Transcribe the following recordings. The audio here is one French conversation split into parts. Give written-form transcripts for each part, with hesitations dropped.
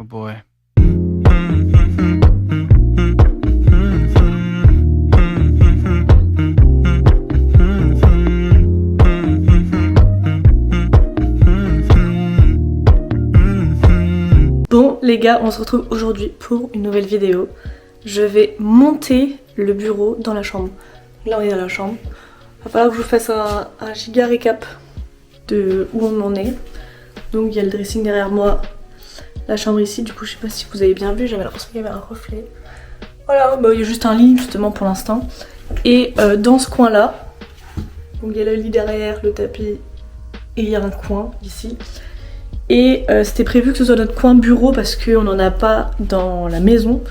Oh boy. Bon les gars, on se retrouve aujourd'hui pour une nouvelle vidéo. Je vais monter le bureau dans la chambre. Là on est dans la chambre. Va falloir que je vous fasse un giga récap de où on en est. Donc il y a le dressing derrière moi, la chambre ici, du coup je sais pas si vous avez bien vu, j'avais l'impression qu'il y avait un reflet. Voilà, bah, il y a juste un lit justement pour l'instant. Et dans ce coin là, donc il y a le lit derrière, le tapis, et il y a un coin ici. Et c'était prévu que ce soit notre coin bureau parce qu'on n'en a pas dans la maison.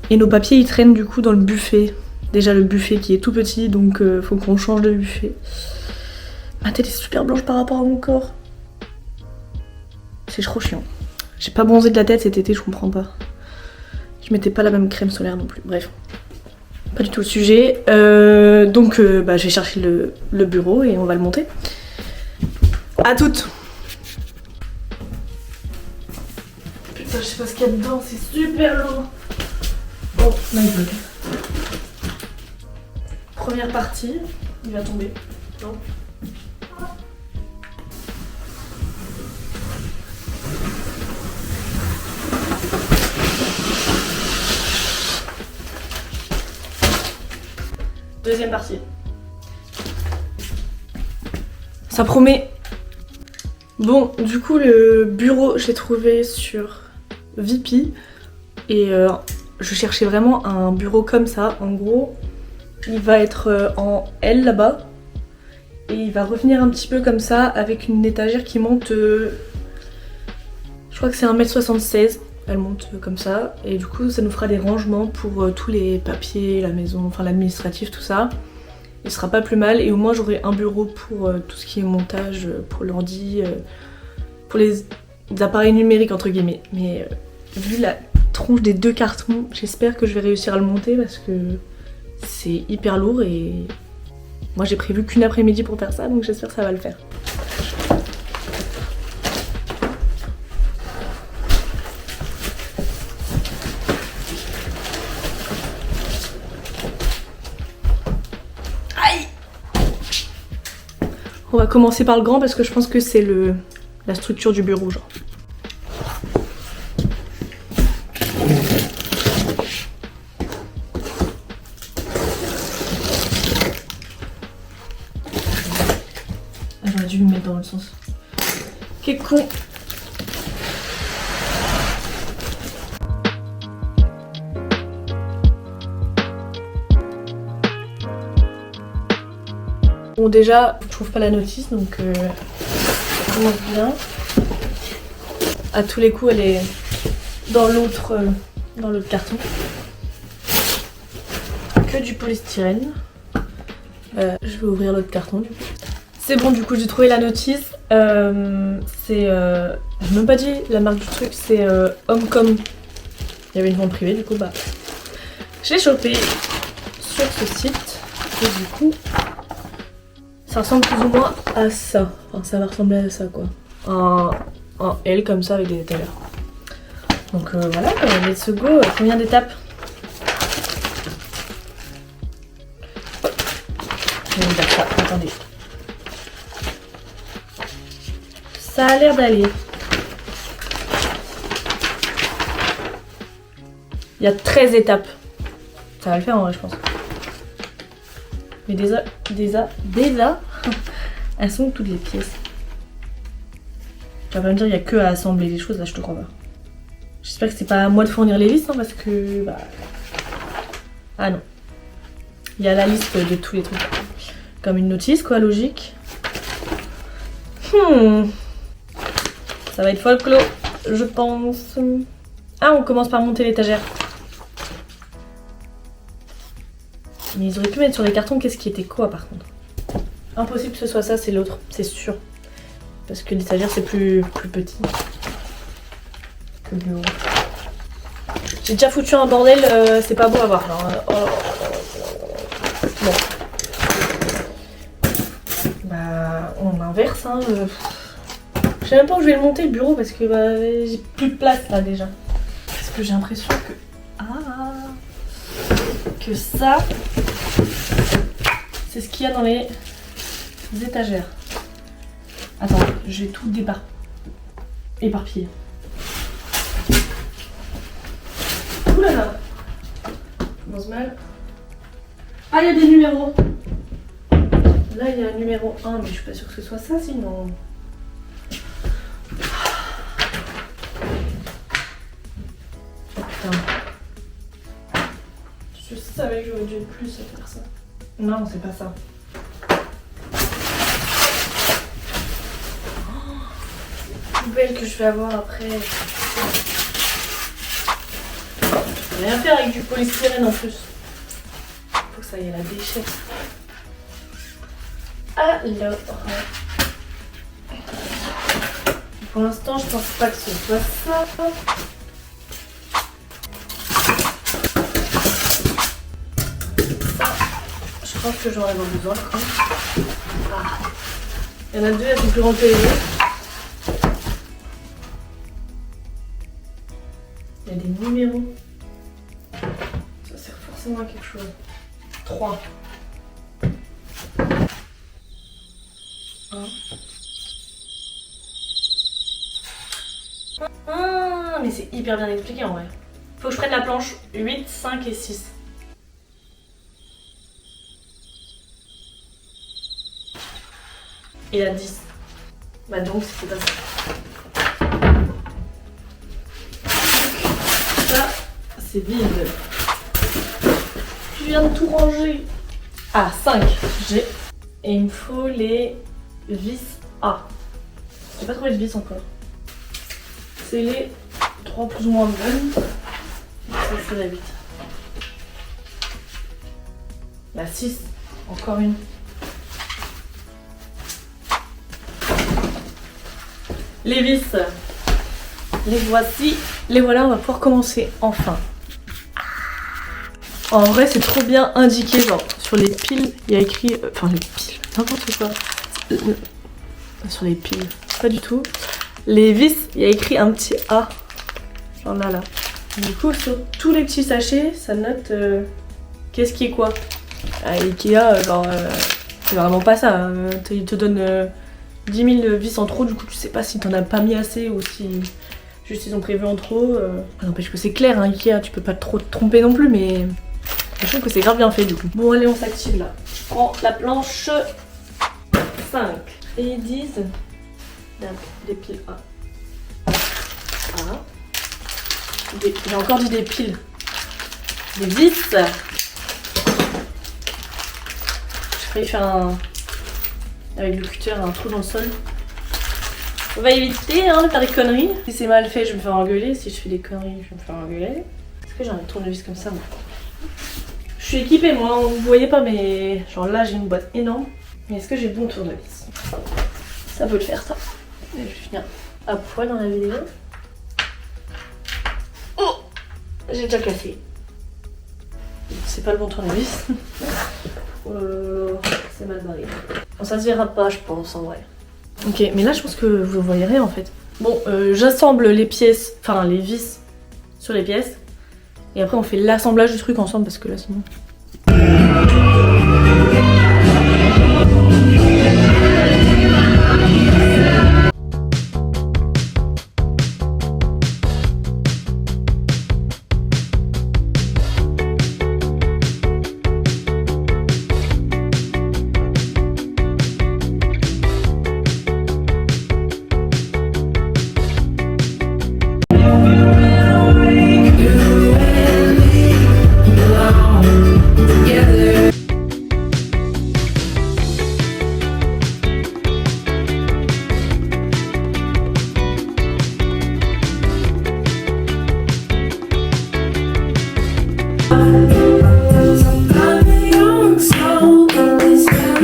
Et nos papiers ils traînent du coup dans le buffet. Déjà le buffet qui est tout petit, donc faut qu'on change de buffet. Ma tête est super blanche par rapport à mon corps. C'est trop chiant. J'ai pas bronzé de la tête cet été, je comprends pas. Je mettais pas la même crème solaire non plus. Bref, pas du tout le sujet. Donc je vais chercher le bureau et on va le monter. À toutes. Putain, je sais pas ce qu'il y a dedans, c'est super lourd. Oh my god. Première partie, il va tomber. Non. Deuxième partie. Ça promet. Bon, du coup le bureau je l'ai trouvé sur Vipee et je cherchais vraiment un bureau comme ça. En gros, il va être en L là-bas et il va revenir un petit peu comme ça avec une étagère qui monte, je crois que c'est 1m76. Elle monte comme ça et du coup ça nous fera des rangements pour tous les papiers, la maison, enfin l'administratif, tout ça. Il sera pas plus mal et au moins j'aurai un bureau pour tout ce qui est montage, pour l'ordi, pour les appareils numériques entre guillemets. Mais vu la tronche des deux cartons, j'espère que je vais réussir à le monter parce que c'est hyper lourd et moi j'ai prévu qu'une après-midi pour faire ça, donc j'espère que ça va le faire. On va commencer par le grand parce que je pense que c'est la structure du bureau genre. Ah, j'aurais dû le mettre dans le sens. Quel con. Bon déjà, je trouve pas la notice donc ça commence bien. À tous les coups elle est dans l'autre carton. Que du polystyrène. Je vais ouvrir l'autre carton du coup. C'est bon, du coup j'ai trouvé la notice. J'ai même pas dit la marque du truc, c'est Homecom. Il y avait une vente privée du coup je l'ai chopé sur ce site et du coup ça ressemble plus ou moins à ça. Enfin, ça va ressembler à ça quoi. Un L comme ça avec des étagères. Donc voilà, let's go. Combien d'étapes? Je vais vous dire ça, attendez. Ça a l'air d'aller. Il y a 13 étapes. Ça va le faire en vrai je pense. Mais déjà, elles sont toutes les pièces. Tu vas pas me dire il y a que à assembler les choses, là je te crois pas. J'espère que c'est pas à moi de fournir les listes, hein, parce que ah non. Il y a la liste de tous les trucs. Comme une notice quoi, logique. Ça va être folklore, je pense. Ah, on commence par monter l'étagère. Mais ils auraient pu mettre sur les cartons qu'est-ce qui était quoi par contre. Impossible que ce soit ça, c'est l'autre, c'est sûr. Parce que l'étagère c'est plus petit que le bureau. J'ai déjà foutu un bordel, c'est pas beau à voir. Alors, bon. On inverse. Hein, je sais même pas où je vais le monter le bureau parce que j'ai plus de place là déjà. que j'ai l'impression que ça, c'est ce qu'il y a dans les étagères. Attends, je vais tout éparpiller. Oulala, je commence mal. Ah, il y a des numéros. Là, il y a un numéro 1, mais je suis pas sûre que ce soit ça, sinon... Oh putain. Je savais que j'aurais dû être plus à faire ça. Non, c'est pas ça. Poubelle que je vais avoir après. Je vais rien faire avec du polystyrène en plus. Faut que ça y ait la déchet. Alors, pour l'instant, je pense pas que ce soit ça. Je pense que j'en ai besoin. Ah. Il y en a deux, elles sont plus grandes que les autres. Il y a des numéros. Ça sert forcément à quelque chose. 3. 1. Ah, mais c'est hyper bien expliqué en vrai. Faut que je prenne la planche 8, 5 et 6. Et la 10. Bah donc c'est pas ça. Ça, c'est vide. Je viens de tout ranger. Ah, 5. J'ai. Et il me faut les vis A. J'ai pas trouvé de vis encore. C'est les 3 plus ou moins bonnes. Ça c'est la 8. La 6. Encore une. Les vis. Les voici. Les voilà, on va pouvoir commencer enfin. En vrai, c'est trop bien indiqué, genre sur les piles, il y a écrit, enfin les piles, n'importe quoi. Sur les piles, pas du tout. Les vis, il y a écrit un petit A, genre là. Du coup, sur tous les petits sachets, ça note qu'est-ce qui est quoi. À Ikea, genre, c'est vraiment pas ça. Ils te donnent 10 000 vis en trop, du coup, tu sais pas si t'en as pas mis assez ou si juste ils ont prévu en trop. N'empêche que c'est clair, hein, Ikea, tu peux pas trop te tromper non plus, mais. Je trouve que c'est grave bien fait du coup. Bon allez, on s'active là. Je prends la planche 5. Et ils disent des piles A. J'ai encore dit des piles. Des vis. J'ai failli faire avec le cutter un trou dans le sol. On va éviter de faire des conneries. Si c'est mal fait, je vais me faire engueuler. Si je fais des conneries, je vais me faire engueuler. Est-ce que j'ai un tournevis comme ça moi? Je suis équipée moi, vous voyez pas, mais genre là j'ai une boîte énorme. Mais est-ce que j'ai bon tournevis? Ça peut le faire ça. Et je vais finir à poil dans la vidéo. Oh, j'ai déjà cassé. C'est pas le bon tournevis. C'est mal barré. Bon, ça se verra pas je pense en vrai. Ok, mais là je pense que vous voyez rien en fait. Bon, j'assemble les pièces, enfin les vis sur les pièces. Et après on fait l'assemblage du truc ensemble parce que là sinon...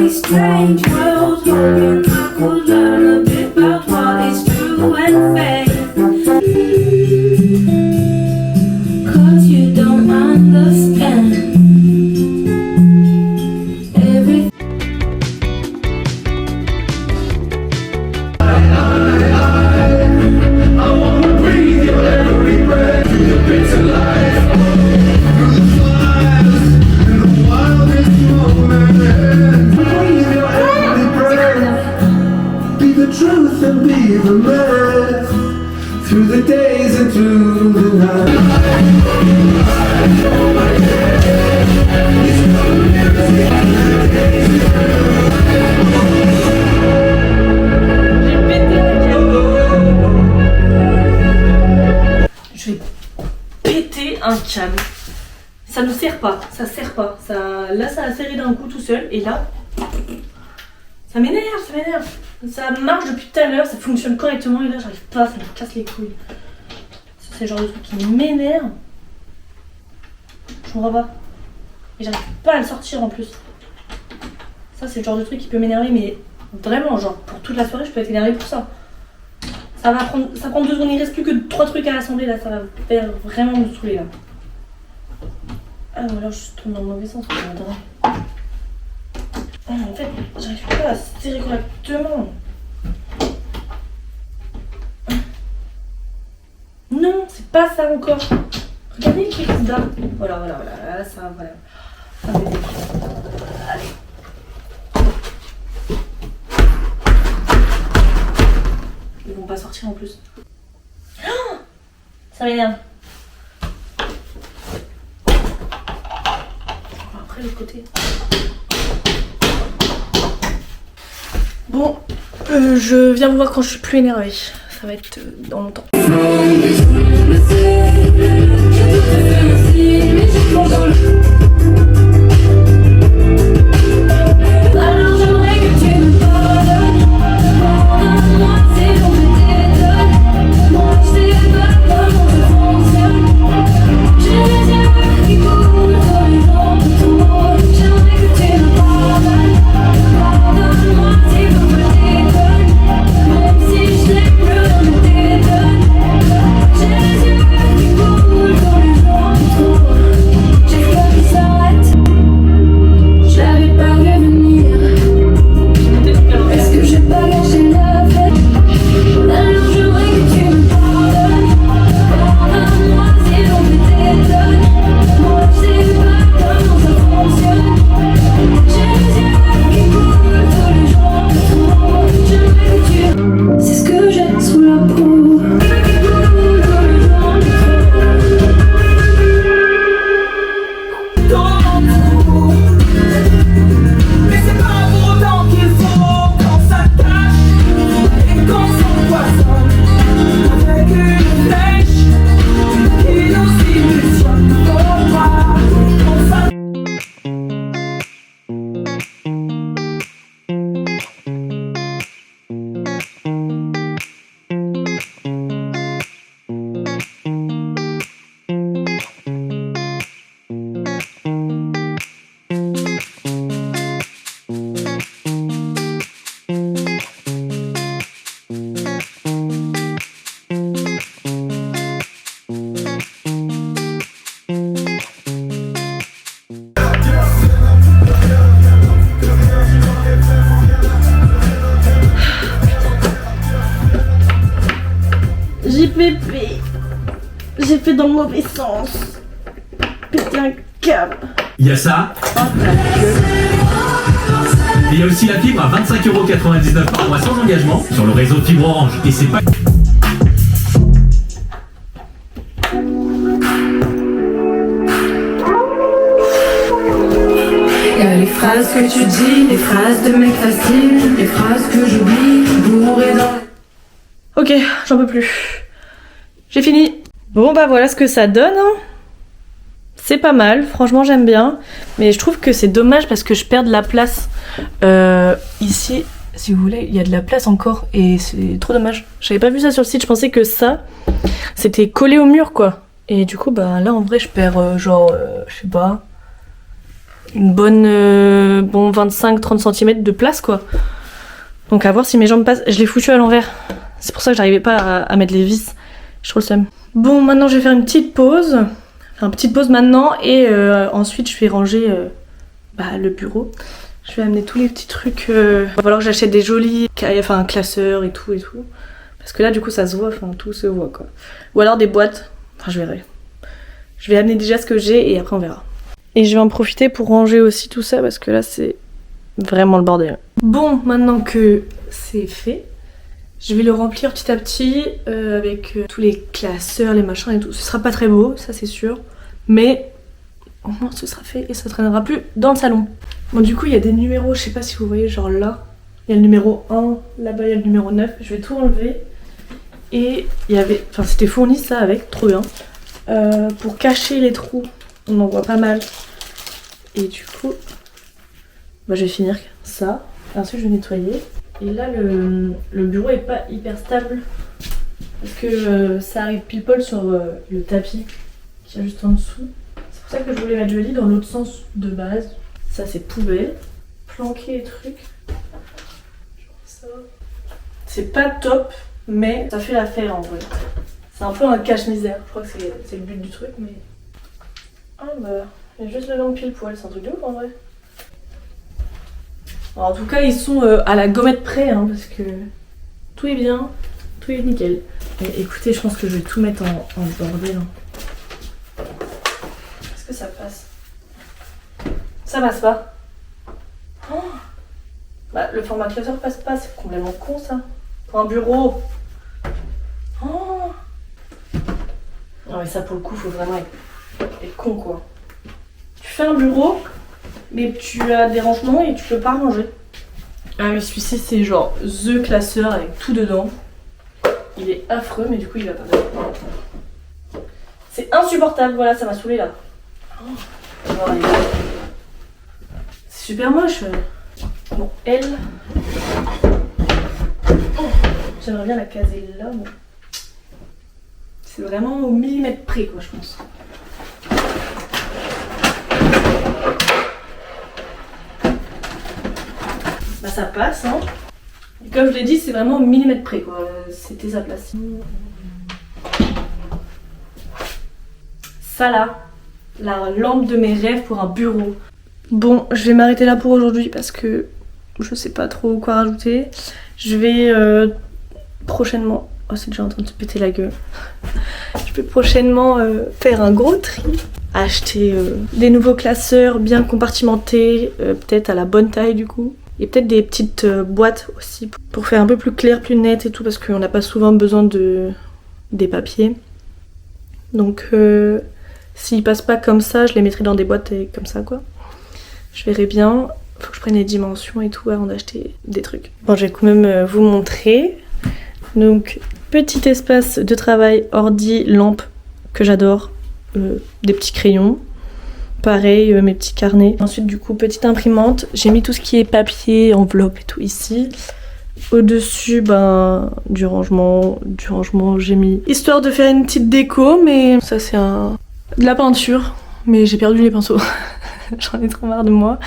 Strange world, hoping I could learn a bit about what is true and fake. 'Cause you don't understand everything. I wanna breathe your every breath. through the days and through the night. Je vais péter un câble. Ça ne sert pas, ça sert pas. Là, ça a serré d'un coup tout seul. Et là, ça m'énerve, ça m'énerve. Ça marche depuis tout à l'heure, ça fonctionne correctement. Et là, j'arrive pas, ça me casse les couilles. Ça, c'est le genre de truc qui m'énerve. Je comprends pas. Et j'arrive pas à le sortir en plus. Ça, c'est le genre de truc qui peut m'énerver, mais vraiment, genre, pour toute la soirée, je peux être énervée pour ça. Ça prend 2 secondes, il reste plus que 3 trucs à assembler là, ça va faire vraiment me saouler là. Ah ou alors je tourne dans le mauvais sens, en fait, j'arrive pas à serrer correctement. Non, c'est pas ça encore. Regardez qui est là. Voilà, là, ça, voilà. Ça va m'aider. Allez. Ils vont pas sortir en plus. Oh, ça m'énerve. Après l'autre côté. Bon, je viens vous voir quand je suis plus énervée. Ça va être dans longtemps. Alors j'aimerais que tu me pardonnes. Pardonne-moi, c'est donc je t'étonne. Moi je sais pas comment ça fonctionne. J'ai les yeux qui coulent dans les entours. J'aimerais que tu me pardonnes. Pardonne-moi, c'est donc je t'étonne. Même si je t'aime plus, je t'étonne. J'ai les yeux qui coulent dans les entours. J'espère qu'il s'arrête. Je l'avais pas vu venir. Est-ce que j'ai pas gâché la fête? Alors j'aimerais que tu me pardonnes. Pardonne-moi si l'on t'étonne. Moi je sais pas comment ça fonctionne. J'ai les yeux qui coulent tous les jours de trop. J'aimerais que tu... C'est ce que j'ai sous la peau. Qui coulent tous les jours de trop. Mais c'est pas pour autant qu'il faut qu'on s'attache et qu'on s'empoisonne avec une flèche qui nous illusionne. Faut pas qu'on s'attache. JPP. J'ai fait dans le mauvais sens. Péter un câble. Il y a ça. Et il y a aussi la fibre à 25,99€ par mois sans engagement sur le réseau Fibre Orange. Et c'est pas... Y'a les phrases que tu dis, les phrases de mec facile, les phrases que j'oublie, bourrées dans... Ok, j'en peux plus. J'ai fini. Bon bah voilà ce que ça donne. Hein. C'est pas mal, franchement j'aime bien. Mais je trouve que c'est dommage parce que je perds de la place. Ici, si vous voulez, il y a de la place encore. Et c'est trop dommage. J'avais pas vu ça sur le site, je pensais que ça, c'était collé au mur quoi. Et du coup bah là en vrai je perds je sais pas, une bonne 25-30 cm de place quoi. Donc à voir si mes jambes passent. Je l'ai foutu à l'envers. C'est pour ça que j'arrivais pas à mettre les vis. Je trouve le seum. Bon, maintenant je vais faire une petite pause. Enfin, petite pause maintenant. Et ensuite je vais ranger le bureau. Je vais amener tous les petits trucs. Il va falloir que j'achète des jolis classeurs et tout. Parce que là du coup ça se voit, enfin tout se voit quoi. Ou alors des boîtes. Enfin je verrai. Je vais amener déjà ce que j'ai et après on verra. Et je vais en profiter pour ranger aussi tout ça parce que là c'est vraiment le bordel. Bon, maintenant que c'est fait, Je vais le remplir petit à petit avec tous les classeurs, les machins et tout. Ce sera pas très beau, ça c'est sûr. Mais au moins ce sera fait et ça traînera plus dans le salon. Bon du coup il y a des numéros, je sais pas si vous voyez, genre là. Il y a le numéro 1, là-bas il y a le numéro 9. Je vais tout enlever. Et il y avait... Enfin c'était fourni ça avec, trop bien. Pour cacher les trous, on en voit pas mal. Et du coup, bah, je vais finir ça. Ensuite je vais nettoyer. Et là le bureau est pas hyper stable. Parce que ça arrive pile poil sur le tapis qui est juste en dessous. C'est pour ça que je voulais mettre le lit dans l'autre sens de base. Ça c'est poubelle. Planquer les trucs. C'est pas top, mais ça fait l'affaire en vrai. C'est un peu un cache-misère. Je crois que c'est le but du truc, mais... Ah bah, il y a juste le lampe pile poil, c'est un truc de ouf en vrai. Alors, en tout cas, ils sont à la gommette près, hein, parce que tout est bien, tout est nickel. Et écoutez, je pense que je vais tout mettre en bordel. Hein. Est-ce que ça passe? Ça passe pas. Oh, bah, le format classeur passe pas, c'est complètement con ça. Pour un bureau. Oh. Non mais ça pour le coup, faut vraiment être con quoi. Tu fais un bureau, mais tu as des rangements et tu peux pas ranger. Ah oui, celui-ci c'est genre The classeur avec tout dedans. Il est affreux, mais du coup il va pas bien. C'est insupportable, voilà, ça m'a saoulé là. Oh. C'est super moche. Bon, elle... Oh, j'aimerais bien la caser là, mais... C'est vraiment au millimètre près, quoi, je pense. Bah ça passe, hein. Et comme je l'ai dit, c'est vraiment au millimètre près, quoi. C'était sa place. Ça là, la lampe de mes rêves pour un bureau. Bon, je vais m'arrêter là pour aujourd'hui parce que je sais pas trop quoi rajouter. Je vais prochainement... Oh, c'est déjà en train de se péter la gueule. Je vais prochainement faire un gros tri. Acheter des nouveaux classeurs bien compartimentés, peut-être à la bonne taille du coup. Et peut-être des petites boîtes aussi pour faire un peu plus clair, plus net et tout, parce qu'on n'a pas souvent besoin des papiers. Donc s'ils passent pas comme ça, je les mettrai dans des boîtes et comme ça quoi. Je verrai bien. Faut que je prenne les dimensions et tout avant d'acheter des trucs. Bon, je vais quand même vous montrer. Donc, petit espace de travail, ordi, lampe, que j'adore. Des petits crayons. Pareil, mes petits carnets. Ensuite, du coup, petite imprimante. J'ai mis tout ce qui est papier, enveloppe et tout ici. Au-dessus, ben, du rangement, j'ai mis... Histoire de faire une petite déco, mais ça, c'est de la peinture. Mais j'ai perdu les pinceaux. J'en ai trop marre de moi.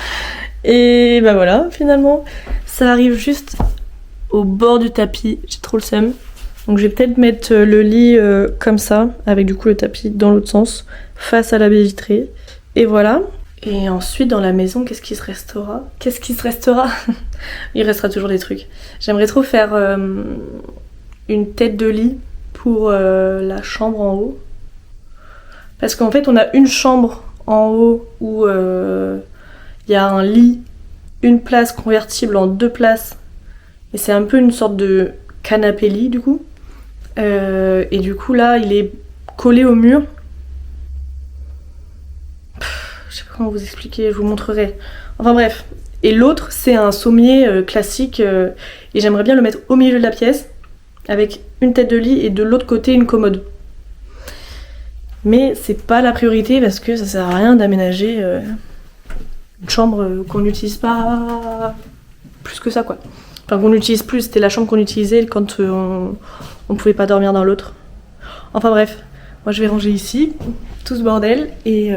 Et bah voilà, finalement, ça arrive juste au bord du tapis. J'ai trop le seum. Donc je vais peut-être mettre le lit comme ça, avec du coup le tapis dans l'autre sens, face à la baie vitrée. Et voilà. Et ensuite dans la maison, qu'est-ce qui se restera? Il restera toujours des trucs. J'aimerais trop faire une tête de lit pour la chambre en haut. Parce qu'en fait on a une chambre en haut où il y a un lit, une place convertible en 2 places. Et c'est un peu une sorte de canapé lit du coup. Et du coup là il est collé au mur. Je sais pas comment vous expliquer, je vous montrerai. Enfin bref. Et l'autre c'est un sommier classique et j'aimerais bien le mettre au milieu de la pièce avec une tête de lit et de l'autre côté une commode. Mais c'est pas la priorité parce que ça sert à rien d'aménager une chambre qu'on n'utilise pas plus que ça quoi. Enfin qu'on utilise plus, c'était la chambre qu'on utilisait quand on pouvait pas dormir dans l'autre. Enfin bref, moi je vais ranger ici, tout ce bordel et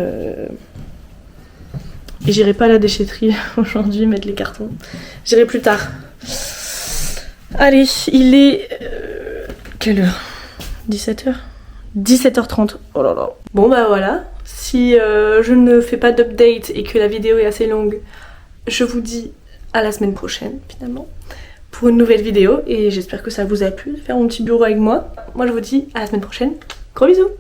j'irai pas à la déchetterie aujourd'hui mettre les cartons. J'irai plus tard. Allez, il est... quelle heure? 17h 17h30. Oh là là. Bon bah voilà, si je ne fais pas d'update et que la vidéo est assez longue, je vous dis à la semaine prochaine finalement pour une nouvelle vidéo et j'espère que ça vous a plu de faire mon petit bureau avec moi. Moi je vous dis à la semaine prochaine. Gros bisous.